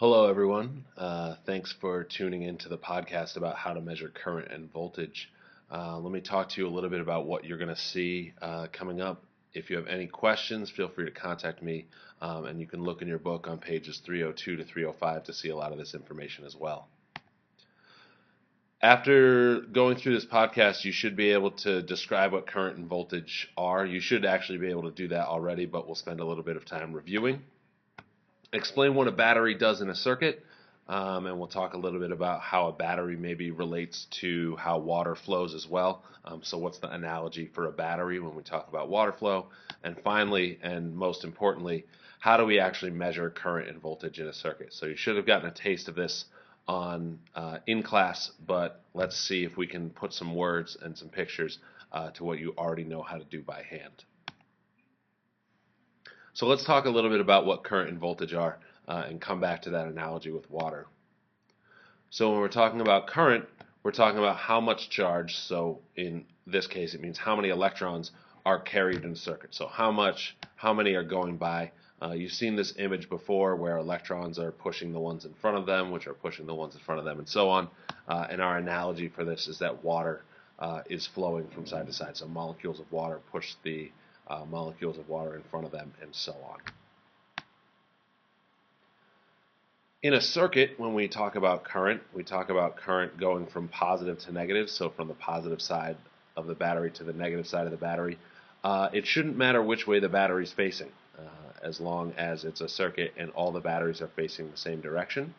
Hello, everyone. Thanks for tuning in to the podcast about how to measure current and voltage. Let me talk to you a little bit about what you're going to see coming up. If you have any questions, feel free to contact me, and you can look in your book on pages 302 to 305 to see a lot of this information as well. After going through this podcast, you should be able to describe what current and voltage are. You should actually be able to do that already, but we'll spend a little bit of time reviewing. Explain what a battery does in a circuit, and we'll talk a little bit about how a battery maybe relates to how water flows as well. So what's the analogy for a battery when we talk about water flow? And finally, and most importantly, how do we actually measure current and voltage in a circuit? So you should have gotten a taste of this in class, but let's see if we can put some words and some pictures to what you already know how to do by hand. So let's talk a little bit about what current and voltage are and come back to that analogy with water. So when we're talking about current, we're talking about how much charge, so in this case it means how many electrons are carried in a circuit. So how many are going by. You've seen this image before where electrons are pushing the ones in front of them, which are pushing the ones in front of them, and so on. And our analogy for this is that water is flowing from side to side. So molecules of water push the molecules of water in front of them, and so on. In a circuit, when we talk about current, we talk about current going from positive to negative, so from the positive side of the battery to the negative side of the battery. It shouldn't matter which way the battery is facing, as long as it's a circuit and all the batteries are facing the same direction.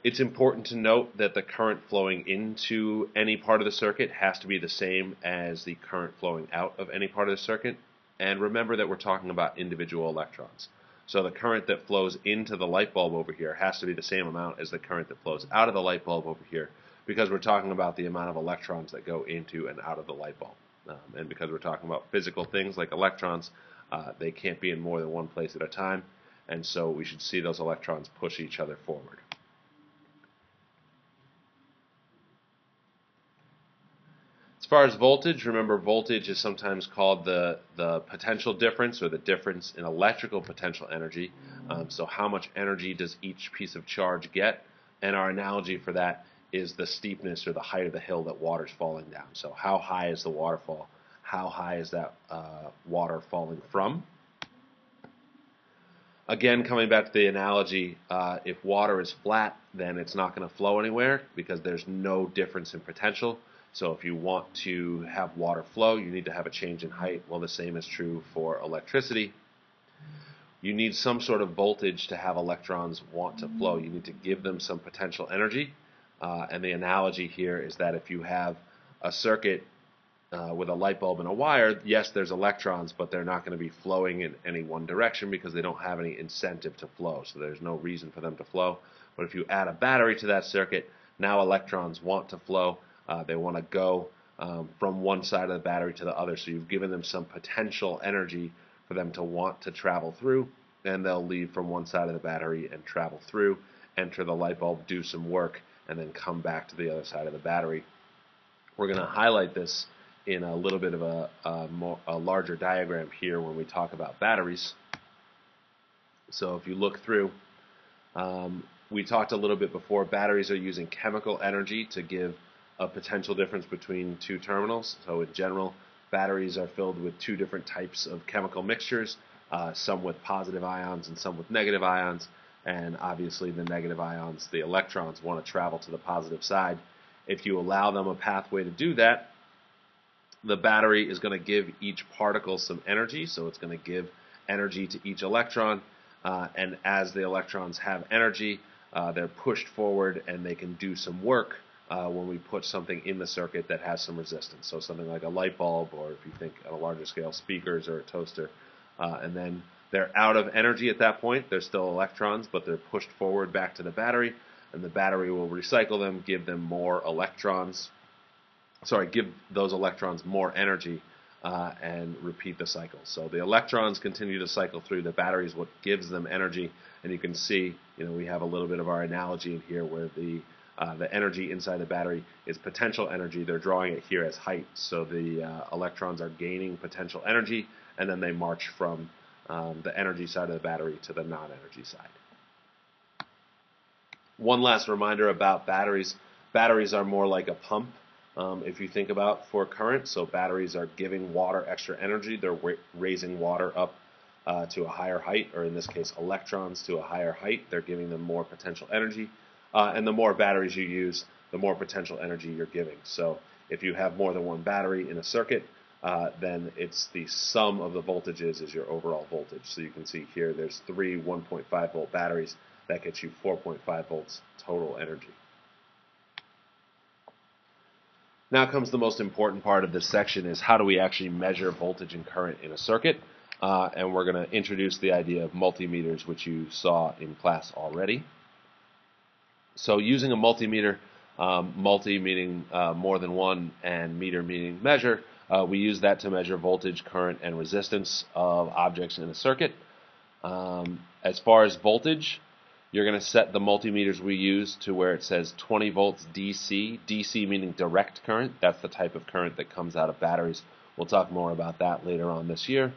It's important to note that the current flowing into any part of the circuit has to be the same as the current flowing out of any part of the circuit. And remember that we're talking about individual electrons. So the current that flows into the light bulb over here has to be the same amount as the current that flows out of the light bulb over here, because we're talking about the amount of electrons that go into and out of the light bulb. And because we're talking about physical things like electrons, they can't be in more than one place at a time. And so we should see those electrons push each other forward. As far as voltage, remember voltage is sometimes called the potential difference, or the difference in electrical potential energy. So how much energy does each piece of charge get? And our analogy for that is the steepness or the height of the hill that water's falling down. So how high is the waterfall? How high is that water falling from? Again, coming back to the analogy, if water is flat, then it's not going to flow anywhere because there's no difference in potential. So if you want to have water flow, you need to have a change in height. Well, the same is true for electricity. You need some sort of voltage to have electrons want to flow. You need to give them some potential energy. And the analogy here is that if you have a circuit with a light bulb and a wire, yes, there's electrons, but they're not going to be flowing in any one direction because they don't have any incentive to flow. So there's no reason for them to flow. But if you add a battery to that circuit, now electrons want to flow. They want to go from one side of the battery to the other. So you've given them some potential energy for them to want to travel through, and they'll leave from one side of the battery and travel through, enter the light bulb, do some work, and then come back to the other side of the battery. We're going to highlight this in a little bit of a larger diagram here when we talk about batteries. So if you look through, we talked a little bit before, batteries are using chemical energy to give a potential difference between two terminals. So in general, batteries are filled with two different types of chemical mixtures, some with positive ions and some with negative ions. And obviously the negative ions, the electrons, want to travel to the positive side. If you allow them a pathway to do that, the battery is going to give each particle some energy. So it's going to give energy to each electron. And as the electrons have energy, they're pushed forward and they can do some work when we put something in the circuit that has some resistance. So something like a light bulb, or if you think on a larger scale, speakers or a toaster. And then they're out of energy at that point. They're still electrons, but they're pushed forward back to the battery, and the battery will recycle them, give them more electrons. Give those electrons more energy, and repeat the cycle. So the electrons continue to cycle through. The battery is what gives them energy, and you can see, we have a little bit of our analogy in here where the energy inside the battery is potential energy. They're drawing it here as height. So the electrons are gaining potential energy, and then they march from the energy side of the battery to the non-energy side. One last reminder about batteries. Batteries are more like a pump, if you think about for current. So batteries are giving water extra energy. They're raising water up to a higher height, or in this case, electrons to a higher height. They're giving them more potential energy. And the more batteries you use, the more potential energy you're giving. So if you have more than one battery in a circuit, then it's the sum of the voltages is your overall voltage. So you can see here there's three 1.5 volt batteries. That gets you 4.5 volts total energy. Now comes the most important part of this section, is how do we actually measure voltage and current in a circuit? And we're going to introduce the idea of multimeters, which you saw in class already. So using a multimeter, multi meaning more than one, and meter meaning measure, we use that to measure voltage, current, and resistance of objects in a circuit. As far as voltage, you're going to set the multimeters we use to where it says 20 volts DC. DC meaning direct current. That's the type of current that comes out of batteries. We'll talk more about that later on this year.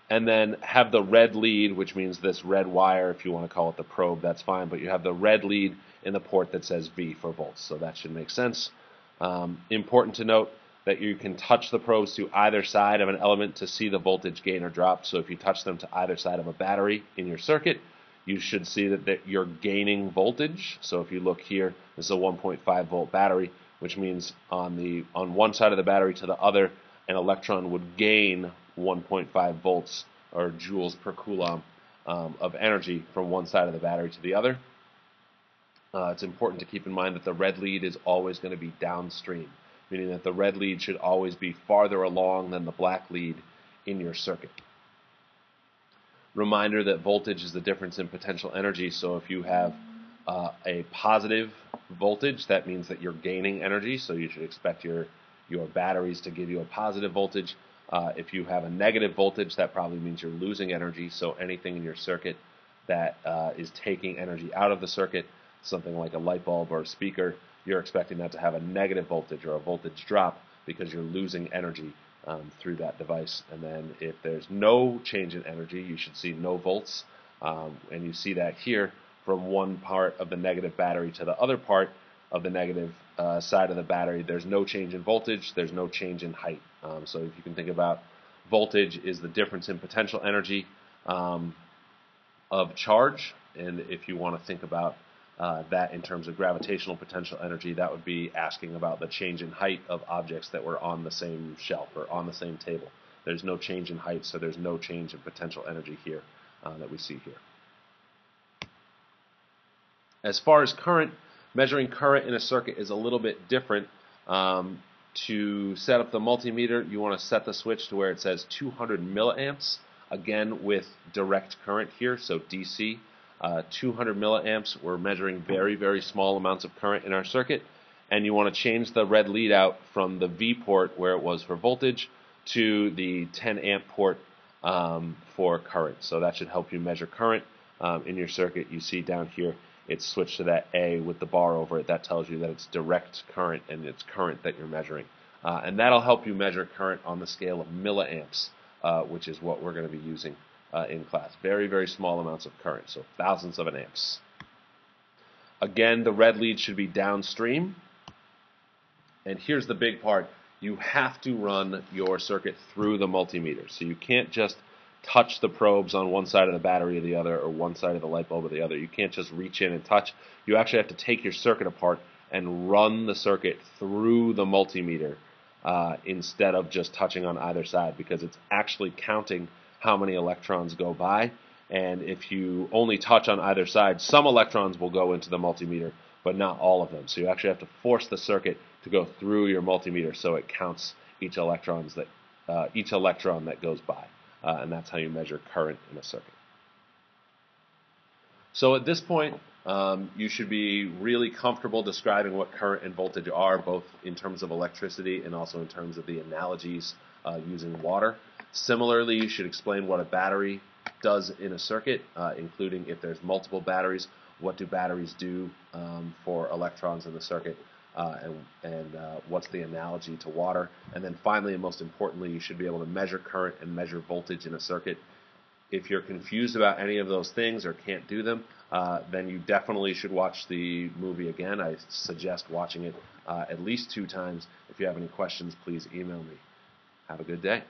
And then have the red lead, which means this red wire, if you want to call it the probe, that's fine. But you have the red lead in the port that says V for volts. So that should make sense. Important to note that you can touch the probes to either side of an element to see the voltage gain or drop. So if you touch them to either side of a battery in your circuit, you should see that you're gaining voltage. So if you look here, this is a 1.5 volt battery, which means on one side of the battery to the other, an electron would gain 1.5 volts or joules per coulomb of energy from one side of the battery to the other. It's important to keep in mind that the red lead is always going to be downstream, meaning that the red lead should always be farther along than the black lead in your circuit. Reminder that voltage is the difference in potential energy. So if you have a positive voltage, that means that you're gaining energy. So you should expect your batteries to give you a positive voltage. If you have a negative voltage, that probably means you're losing energy. So anything in your circuit that is taking energy out of the circuit, something like a light bulb or a speaker, you're expecting that to have a negative voltage or a voltage drop because you're losing energy through that device. And then if there's no change in energy, you should see no volts. And you see that here from one part of the negative battery to the other part of the negative side of the battery. There's no change in voltage. There's no change in height. So if you can think about voltage is the difference in potential energy of charge. And if you want to think about that in terms of gravitational potential energy, that would be asking about the change in height of objects that were on the same shelf or on the same table. There's no change in height, so there's no change in potential energy here that we see here. As far as current, measuring current in a circuit is a little bit different. To set up the multimeter, you want to set the switch to where it says 200 milliamps, again with direct current here, so DC. 200 milliamps, we're measuring very, very small amounts of current in our circuit, and you want to change the red lead out from the V port where it was for voltage to the 10 amp port for current. So that should help you measure current in your circuit. You see down here it's switched to that A with the bar over it. That tells you that it's direct current and it's current that you're measuring. And that'll help you measure current on the scale of milliamps, which is what we're going to be using in class. Very, very small amounts of current, so thousands of amps. Again, the red lead should be downstream. And here's the big part. You have to run your circuit through the multimeter. So you can't just touch the probes on one side of the battery or the other, or one side of the light bulb or the other. You can't just reach in and touch. You actually have to take your circuit apart and run the circuit through the multimeter instead of just touching on either side, because it's actually counting how many electrons go by. And if you only touch on either side, some electrons will go into the multimeter, but not all of them. So you actually have to force the circuit to go through your multimeter so it counts each electron that goes by. And that's how you measure current in a circuit. So at this point, you should be really comfortable describing what current and voltage are, both in terms of electricity and also in terms of the analogies using water. Similarly, you should explain what a battery does in a circuit, including if there's multiple batteries, what do batteries do for electrons in the circuit, and what's the analogy to water. And then finally, and most importantly, you should be able to measure current and measure voltage in a circuit If you're confused about any of those things or can't do them, then you definitely should watch the movie again. I suggest watching it at least 2 times. If you have any questions, please email me. Have a good day.